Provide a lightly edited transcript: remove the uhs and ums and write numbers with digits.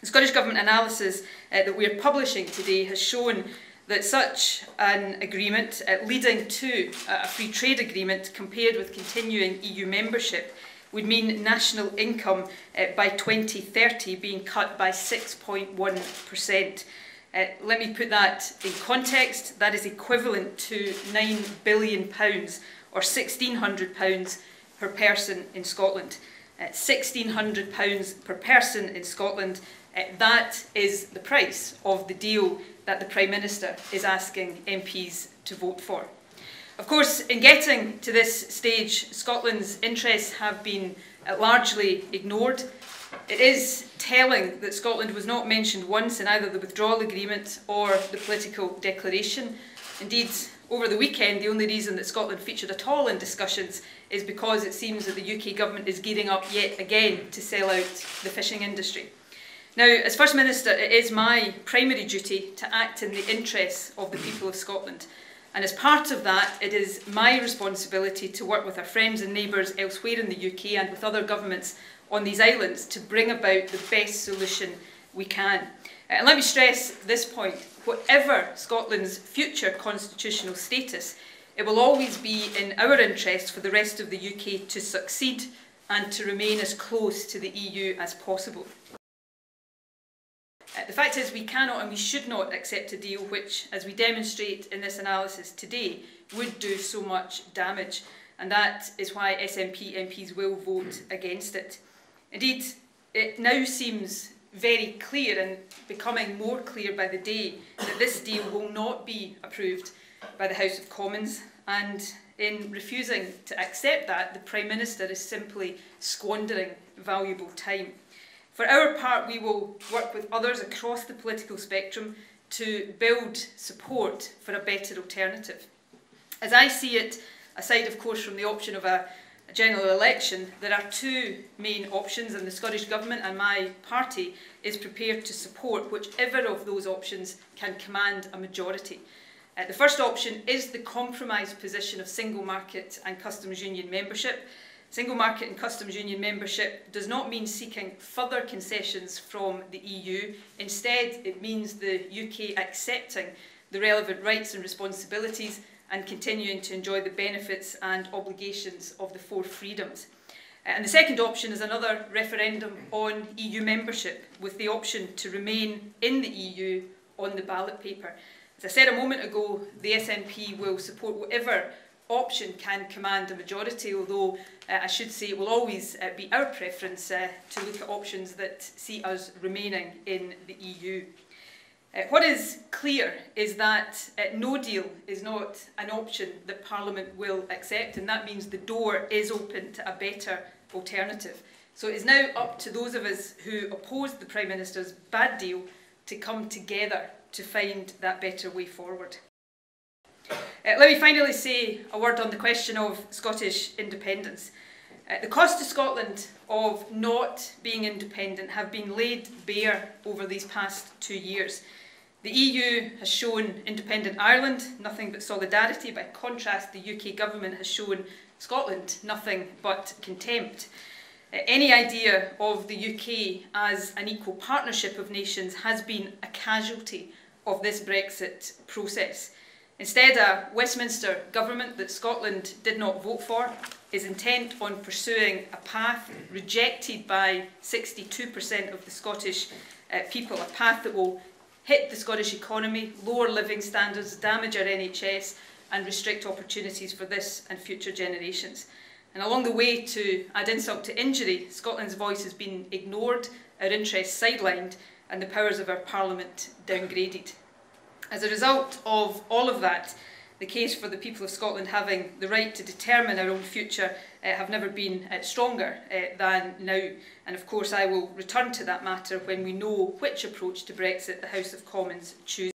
The Scottish Government analysis that we are publishing today has shown that such an agreement, leading to a free trade agreement compared with continuing EU membership, would mean national income by 2030 being cut by 6.1%. Let me put that in context. That is equivalent to £9 billion or £1,600 per person in Scotland. £1,600 per person in Scotland, that is the price of the deal that the Prime Minister is asking MPs to vote for. Of course, in getting to this stage, Scotland's interests have been largely ignored. It is telling that Scotland was not mentioned once in either the withdrawal agreement or the political declaration. Indeed, over the weekend, the only reason that Scotland featured at all in discussions is because it seems that the UK Government is gearing up yet again to sell out the fishing industry. Now, as First Minister, it is my primary duty to act in the interests of the people of Scotland. And as part of that, it is my responsibility to work with our friends and neighbours elsewhere in the UK and with other governments on these islands to bring about the best solution we can. And let me stress this point: whatever Scotland's future constitutional status, it will always be in our interest for the rest of the UK to succeed and to remain as close to the EU as possible. The fact is, we cannot and we should not accept a deal which, as we demonstrate in this analysis today, would do so much damage, and that is why SNP MPs will vote against it. Indeed, it now seems very clear, and becoming more clear by the day, that this deal will not be approved by the House of Commons, and in refusing to accept that, the Prime Minister is simply squandering valuable time. For our part, we will work with others across the political spectrum to build support for a better alternative. As I see it, aside of course from the option of a general election, there are two main options, and the Scottish Government and my party is prepared to support whichever of those options can command a majority. The first option is the compromise position of single market and customs union membership. Single market and customs union membership does not mean seeking further concessions from the EU. Instead, it means the UK accepting the relevant rights and responsibilities and continuing to enjoy the benefits and obligations of the four freedoms. And the second option is another referendum on EU membership, with the option to remain in the EU on the ballot paper. As I said a moment ago, the SNP will support whatever option can command a majority, although I should say it will always be our preference to look at options that see us remaining in the EU. What is clear is that no deal is not an option that Parliament will accept, and that means the door is open to a better alternative. So it is now up to those of us who opposed the Prime Minister's bad deal to come together to find that better way forward. Let me finally say a word on the question of Scottish independence. The cost to Scotland of not being independent have been laid bare over these past 2 years. The EU has shown independent Ireland nothing but solidarity. By contrast, the UK Government has shown Scotland nothing but contempt. Any idea of the UK as an equal partnership of nations has been a casualty of this Brexit process. Instead, a Westminster government that Scotland did not vote for is intent on pursuing a path rejected by 62% of the Scottish people, a path that will hit the Scottish economy, lower living standards, damage our NHS and restrict opportunities for this and future generations. And along the way, to add insult to injury, Scotland's voice has been ignored, our interests sidelined and the powers of our Parliament downgraded. As a result of all of that, the case for the people of Scotland having the right to determine our own future have never been stronger than now. And of course I will return to that matter when we know which approach to Brexit the House of Commons chooses.